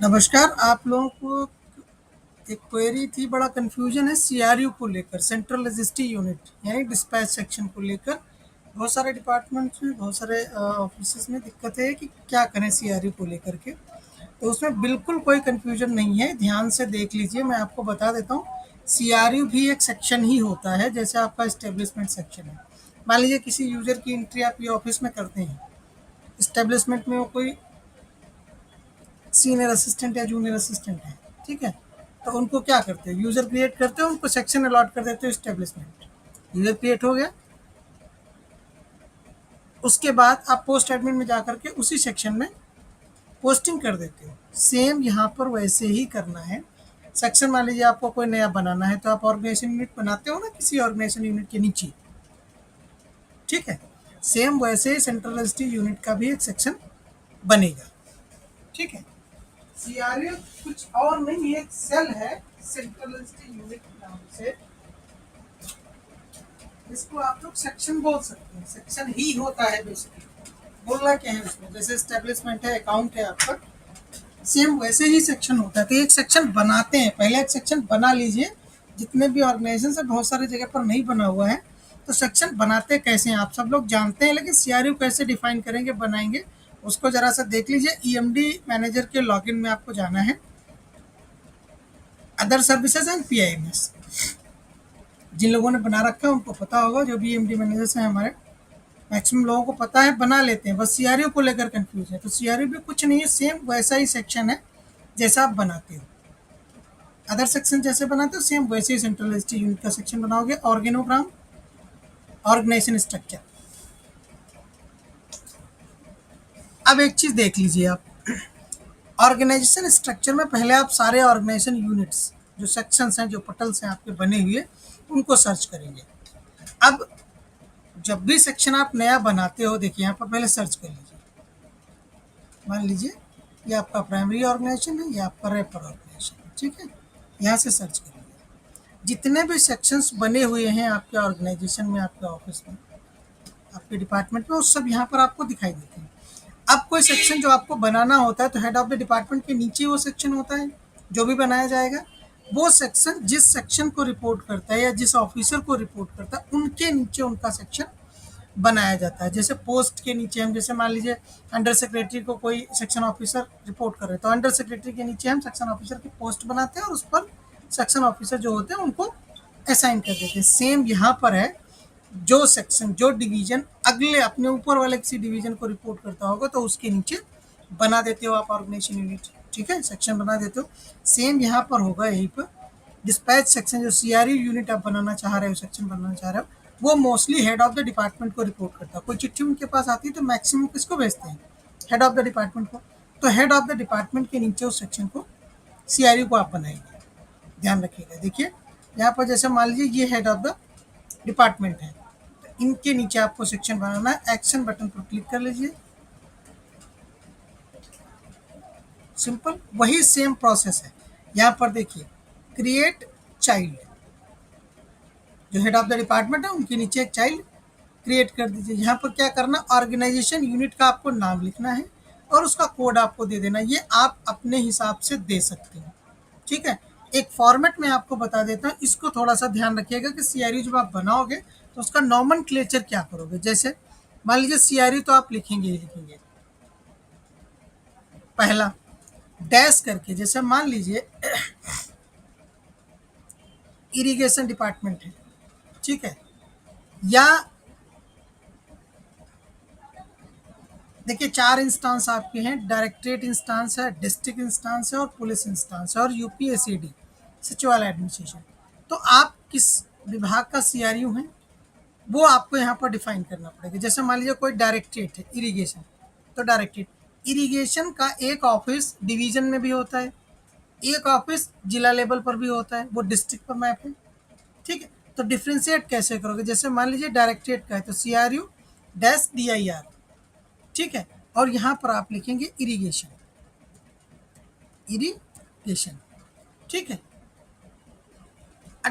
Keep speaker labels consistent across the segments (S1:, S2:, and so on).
S1: नमस्कार। आप लोगों को एक क्वेरी थी, बड़ा कन्फ्यूजन है सीआरयू को लेकर, सेंट्रल रजिस्ट्री यूनिट यानी डिस्पैच सेक्शन को लेकर। बहुत सारे डिपार्टमेंट्स में, बहुत सारे ऑफिसेस में दिक्कत है कि क्या करें सीआरयू को लेकर के। तो उसमें बिल्कुल कोई कन्फ्यूजन नहीं है, ध्यान से देख लीजिए। मैं आपको बता देता हूँ, सीआरयू भी एक सेक्शन ही होता है, जैसे आपका एस्टेब्लिशमेंट सेक्शन है। मान लीजिए किसी यूजर की एंट्री आप ये ऑफिस में करते हैं, एस्टेब्लिशमेंट में वो कोई सीनियर असिस्टेंट या जूनियर असिस्टेंट है, ठीक है। तो उनको क्या करते हैं, यूजर क्रिएट करते हो, उनको सेक्शन अलॉट कर देते हो एस्टेब्लिशमेंट। यूजर क्रिएट हो गया, उसके बाद आप पोस्ट एडमिन में जाकर के उसी सेक्शन में पोस्टिंग कर देते हो। सेम यहाँ पर वैसे ही करना है। सेक्शन मान लीजिए आपको कोई नया बनाना है, तो आप ऑर्गेनाइजेशन यूनिट बनाते हो ना किसी ऑर्गेनाइजेशन यूनिट के नीचे, ठीक है। सेम वैसे ही सेंट्रल रजिस्ट्री यूनिट का भी एक सेक्शन बनेगा, ठीक है। सीआरयू कुछ और नहीं, एक सेल है सेंट्रल रजिस्ट्री यूनिट के नाम से। इसको आप लोग सेक्शन बोल सकते हैं, सेक्शन ही होता है बेसिकली। बोलना क्या है उसमें, जैसे एस्टेब्लिशमेंट है, अकाउंट है आपका, सेम वैसे ही सेक्शन होता है। तो एक सेक्शन बनाते हैं, पहले एक सेक्शन बना लीजिए। जितने भी ऑर्गेनाइजेशन है, बहुत सारी जगह पर नहीं बना हुआ है। तो सेक्शन बनाते कैसे हैं आप सब लोग जानते हैं, लेकिन सीआरयू कैसे डिफाइन करेंगे, बनाएंगे, उसको जरा सा देख लीजिए। ईएमडी मैनेजर के लॉगिन में आपको जाना है, अदर सर्विसेज एंड पीआईएमएस। जिन लोगों ने बना रखा है उनको पता होगा, जो भी ईएमडी मैनेजर्स हैं हमारे, मैक्सिमम लोगों को पता है, बना लेते हैं। बस सीआरयू को लेकर कंफ्यूज है। तो सीआरयू भी कुछ नहीं है, सेम वैसा ही सेक्शन है जैसा आप बनाते हो। अदर सेक्शन जैसे बनाते हो सेम वैसे ही सेंट्रल रजिस्ट्री यूनिट का सेक्शन बनाओगे। Organogram, organization structure. अब एक चीज देख लीजिए आप, ऑर्गेनाइजेशन स्ट्रक्चर में पहले आप सारे ऑर्गेनाइजेशन यूनिट्स, जो सेक्शंस हैं, जो पटल्स हैं आपके बने हुए, उनको सर्च करेंगे। अब जब भी सेक्शन आप नया बनाते हो, देखिए यहाँ पर पहले सर्च कर लीजिए। मान लीजिए ये आपका प्राइमरी ऑर्गेनाइजेशन है, ये आपका रेफर ऑर्गेनाइजेशन है, ठीक है। यहाँ से सर्च करिए, जितने भी सेक्शंस बने हुए हैं आपके ऑर्गेनाइजेशन में, आपके ऑफिस में, आपके डिपार्टमेंट में, वो सब यहाँ पर आपको दिखाई देते हैं। अब कोई सेक्शन जो आपको बनाना होता है, तो हेड ऑफ द डिपार्टमेंट के नीचे वो सेक्शन होता है जो भी बनाया जाएगा। वो सेक्शन जिस सेक्शन को रिपोर्ट करता है या जिस ऑफिसर को रिपोर्ट करता है, उनके नीचे उनका सेक्शन बनाया जाता है। जैसे पोस्ट के नीचे हम, जैसे मान लीजिए अंडर सेक्रेटरी को कोई सेक्शन ऑफिसर रिपोर्ट कर रहे हैं, तो अंडर सेक्रेटरी के नीचे हम सेक्शन ऑफिसर की पोस्ट बनाते हैं और उस पर सेक्शन ऑफिसर जो होते हैं उनको असाइन कर देते हैं। सेम यहाँ पर है, जो सेक्शन, जो डिवीजन अगले अपने ऊपर वाले किसी डिवीजन को रिपोर्ट करता होगा, तो उसके नीचे बना देते हो आप ऑर्गेनाइजेशन यूनिट, ठीक है, सेक्शन बना देते हो। सेम यहाँ पर होगा, यहीं पर डिस्पैच सेक्शन, जो सीआरयू यूनिट आप बनाना चाह रहे हो, सेक्शन बनाना चाह रहे हो, वो mostly head of the department को रिपोर्ट करता है। कोई चिट्ठी उनके पास आती है तो मैक्सिमम किसको भेजते हैं, हेड ऑफ द डिपार्टमेंट को। तो हेड ऑफ द डिपार्टमेंट के नीचे उस सेक्शन को, सीआरयू को आप बनाएंगे। ध्यान रखिएगा, देखिए यहाँ पर जैसे मान लीजिए ये हेड ऑफ द डिपार्टमेंट है, तो इनके नीचे आपको सेक्शन बनाना है। एक्शन बटन पर क्लिक कर लीजिए, सिंपल वही सेम प्रोसेस है। यहाँ पर देखिए क्रिएट चाइल्ड, जो हेड ऑफ द डिपार्टमेंट है उनके नीचे एक चाइल्ड क्रिएट कर दीजिए। यहाँ पर क्या करना, ऑर्गेनाइजेशन यूनिट का आपको नाम लिखना है और उसका कोड आपको दे देना। ये आप अपने हिसाब से दे सकते हो, ठीक है। एक फॉर्मेट में आपको बता देता हूँ, इसको थोड़ा सा ध्यान रखिएगा कि सीआरयू जब आप बनाओगे तो उसका नॉमेनक्लेचर क्या करोगे। जैसे मान लीजिए सीआरयू तो आप लिखेंगे ही लिखेंगे, पहला डैश करके, जैसे मान लीजिए इरिगेशन डिपार्टमेंट है, ठीक है। या देखिए 4 इंस्टांस आपके हैं, डायरेक्टरेट इंस्टांस है, डिस्ट्रिक्ट इंस्टांस है और पुलिस इंस्टांस है और यूपीएससीडी सचिवालय एडमिनिस्ट्रेशन। तो आप किस विभाग का सीआरयू हैं वो आपको यहाँ पर डिफाइन करना पड़ेगा। जैसे मान लीजिए कोई डायरेक्टरेट है इरिगेशन, तो डायरेक्टरेट इरिगेशन का एक ऑफिस डिवीजन में भी होता है, एक ऑफिस जिला लेवल पर भी होता है, वो डिस्ट्रिक्ट पर मैप है, ठीक है। तो डिफ्रेंशिएट कैसे करोगे, जैसे मान लीजिए डायरेक्टरेट का है तो सीआरयू डैश DIR, ठीक है। और यहाँ पर आप लिखेंगे इरिगेशन, इरिगेशन, ठीक है।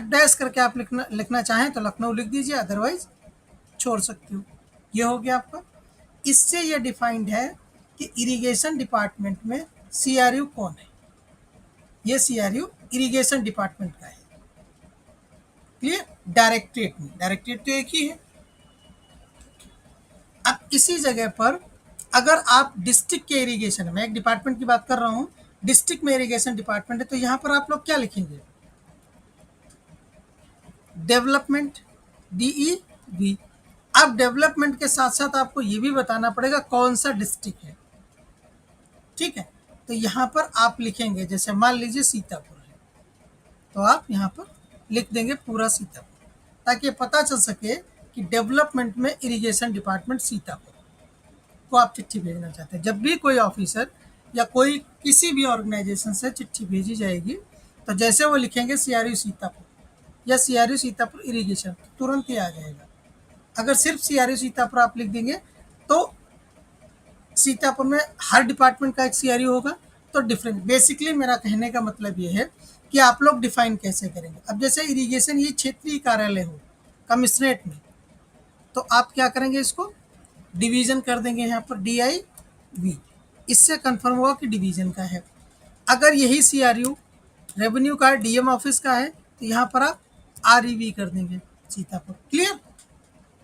S1: डैश करके आप लिखना चाहें तो लखनऊ लिख दीजिए, अदरवाइज छोड़ सकते हो। ये हो गया आपका। इससे ये डिफाइंड है कि इरिगेशन डिपार्टमेंट में सीआरयू कौन है। ये CRU इरिगेशन डिपार्टमेंट का है। क्लियर? डायरेक्टरेट में, डायरेक्टरेट तो एक ही है। अब इसी जगह पर अगर आप डिस्ट्रिक्ट के इरिगेशन में, एक डिपार्टमेंट की बात कर रहा हूँ, डिस्ट्रिक्ट में इरिगेशन डिपार्टमेंट है, तो यहाँ पर आप लोग क्या लिखेंगे? Development, DEV। अब डेवलपमेंट के साथ साथ आपको ये भी बताना पड़ेगा कौन सा डिस्ट्रिक्ट है। ठीक है, तो यहाँ पर आप लिखेंगे, जैसे मान लीजिए सीतापुर है, तो आप यहाँ पर लिख देंगे पूरा सीतापुर, ताकि पता चल सके कि डेवलपमेंट में इरिगेशन डिपार्टमेंट सीतापुर को आप चिट्ठी भेजना चाहते हैं। जब भी कोई ऑफिसर या कोई किसी भी ऑर्गेनाइजेशन से चिट्ठी भेजी जाएगी, तो जैसे वो लिखेंगे CRU सीतापुर या CRU सीतापुर इरिगेशन, तो तुरंत ही आ जाएगा। अगर सिर्फ CRU सीतापुर आप लिख देंगे तो सीतापुर में हर डिपार्टमेंट का एक CRU होगा, तो डिफरेंट। बेसिकली मेरा कहने का मतलब ये है कि आप लोग डिफाइन कैसे करेंगे। अब जैसे इरिगेशन ये क्षेत्रीय कार्यालय हो कमिश्नरेट में, तो आप क्या करेंगे, इसको डिवीजन कर देंगे यहाँ पर DIV। इससे कंफर्म हुआ कि डिवीजन का है। अगर यही CRU रेवेन्यू का है, DM ऑफिस का है, तो यहाँ पर आप REV कर देंगे सीतापुर। क्लियर?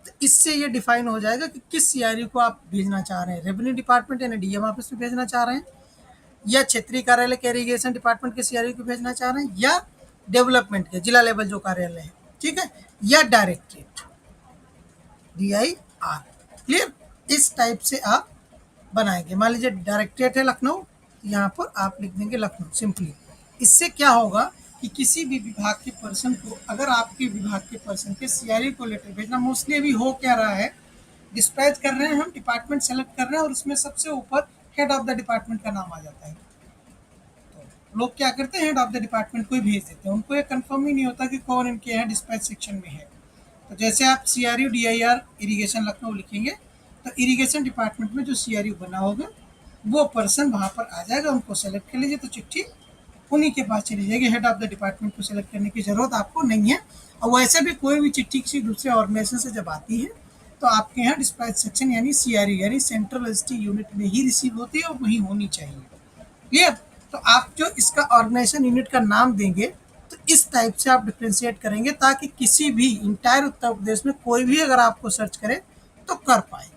S1: तो इससे ये डिफाइन हो जाएगा कि किस CRU को आप भेजना चाह रहे हैं, रेवेन्यू डिपार्टमेंट यानी DM ऑफिस में भेजना चाह रहे हैं, या क्षेत्रीय कार्यालय के इरिगेशन डिपार्टमेंट के CRU को भेजना चाह रहे हैं, या डेवलपमेंट के जिला लेवल जो कार्यालय है, ठीक है, या डायरेक्टरेट DIR। क्लियर? इस टाइप से आप बनाएंगे। मान लीजिए डायरेक्टरेट है लखनऊ, यहाँ पर आप लिख देंगे लखनऊ सिंपली। इससे क्या होगा कि किसी भी विभाग के पर्सन को, अगर आपके विभाग के पर्सन के CRU को लेटर भेजना, मोस्टली अभी हो क्या रहा है, डिस्पैच कर रहे हैं हम, डिपार्टमेंट सेलेक्ट कर रहे हैं और उसमें सबसे ऊपर हेड ऑफ द डिपार्टमेंट का नाम आ जाता है। तो लोग क्या करते हैं, हेड ऑफ द डिपार्टमेंट को ही भेज देते हैं, उनको ये कंफर्म ही नहीं होता कि कौन इनके यहाँ डिस्पैच सेक्शन में है। तो जैसे आप CRU DIR इरिगेशन लखनऊ लिखेंगे, तो इरिगेशन डिपार्टमेंट में जो CRU बना होगा वो पर्सन वहाँ पर आ जाएगा, उनको सेलेक्ट कर लीजिए, तो चिट्ठी उन्हीं के पास चली जाएगी। हेड ऑफ द डिपार्टमेंट को सेलेक्ट करने की ज़रूरत आपको नहीं है। और वैसे भी कोई भी चिट्ठी किसी दूसरे ऑर्गेनाइजेशन से जब आती है, तो आपके यहाँ डिस्पैच सेक्शन यानी CRU यानी सेंट्रल रजिस्ट्री यूनिट में ही रिसीव होती है और वहीं होनी चाहिए। क्लियर? तो आप जो इसका ऑर्गेनाइजेशन यूनिट का नाम देंगे, तो इस टाइप से आप डिफ्रेंशिएट करेंगे, ताकि किसी भी इंटायर उत्तर प्रदेश में कोई भी अगर आपको सर्च करे तो कर पाए,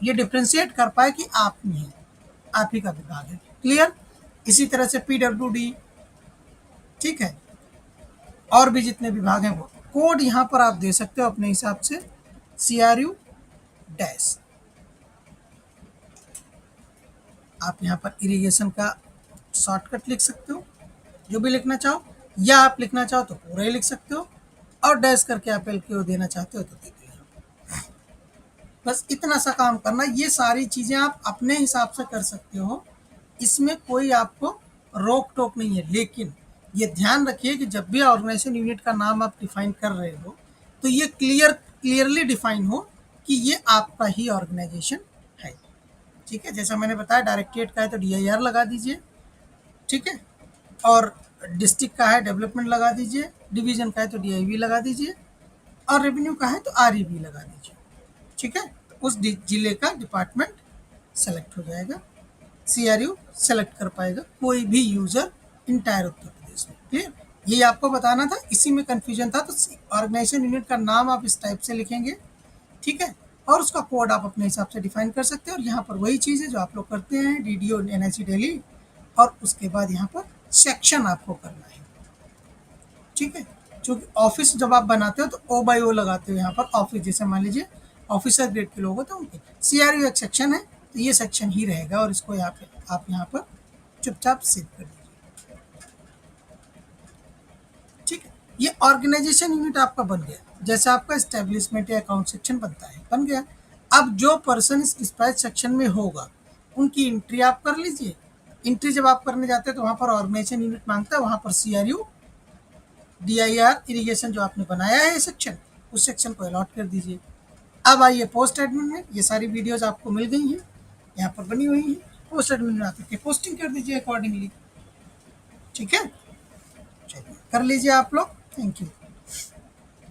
S1: ये डिफ्रेंशिएट कर पाए कि आप नहीं हैं, आप ही का विभाग है। क्लियर? इसी तरह से PWD, ठीक है, और भी जितने विभाग हैं वो कोड यहाँ पर आप दे सकते हो अपने हिसाब से। CRU डैश, आप यहाँ पर इरिगेशन का शॉर्टकट लिख सकते हो, जो भी लिखना चाहो, या आप लिखना चाहो तो पूरा ही लिख सकते हो, और डैश करके आप LKO देना चाहते हो तो दे दो। बस इतना सा काम करना। ये सारी चीज़ें आप अपने हिसाब से कर सकते हो, इसमें कोई आपको रोक टोक नहीं है। लेकिन ये ध्यान रखिए कि जब भी ऑर्गेनाइजेशन यूनिट का नाम आप डिफाइन कर रहे हो, तो ये क्लियरली डिफाइन हो कि ये आपका ही ऑर्गेनाइजेशन है। ठीक है, जैसा मैंने बताया, डायरेक्टरेट का है तो DIR लगा दीजिए, ठीक है, और डिस्ट्रिक्ट का है डेवलपमेंट लगा दीजिए, डिवीजन का है तो DIV लगा दीजिए, और रेवेन्यू का है तो REV लगा दीजिए। ठीक है, तो उस जिले का डिपार्टमेंट सेलेक्ट हो जाएगा, CRU सेलेक्ट कर पाएगा कोई भी यूज़र इंटायर उत्तर प्रदेश में। क्लियर? यही आपको बताना था, इसी में कन्फ्यूजन था। तो ऑर्गेनाइजेशन यूनिट का नाम आप इस टाइप से लिखेंगे, ठीक है, और उसका कोड आप अपने हिसाब से डिफाइन कर सकते हैं। और यहाँ पर वही चीज़ है जो आप लोग करते हैं, DDO NIC दिल्ली, और उसके बाद यहाँ पर सेक्शन आपको करना है। ठीक है, क्योंकि ऑफिस जब आप बनाते हो तो O/O लगाते हो यहाँ पर ऑफिस, जैसे मान लीजिए ऑफिसर ग्रेड के लोग होते हैं उनके। CRU एक सेक्शन है, तो ये सेक्शन ही रहेगा, और इसको यहाँ पे आप यहाँ पर चुपचाप सेव कर दीजिए। ठीक है, ये ऑर्गेनाइजेशन यूनिट आपका बन गया, जैसे आपका एस्टेब्लिशमेंट या अकाउंट सेक्शन बनता है, बन गया। अब जो पर्सन इस डिस्पैच सेक्शन में होगा, उनकी एंट्री आप कर लीजिए। एंट्री जब आप करने जाते हैं तो वहाँ पर ऑर्गेनाइजेशन यूनिट मांगता है, वहाँ पर CRU DIR इरिगेशन जो आपने बनाया है सेक्शन, उस सेक्शन को अलॉट कर दीजिए। अब आइए पोस्ट एडमिन में, ये सारी वीडियोस आपको मिल गई हैं, यहाँ पर बनी हुई हैं। पोस्ट एडमिन में आकर के पोस्टिंग कर दीजिए अकॉर्डिंगली। ठीक है, चलिए कर लीजिए आप लोग। Thank you.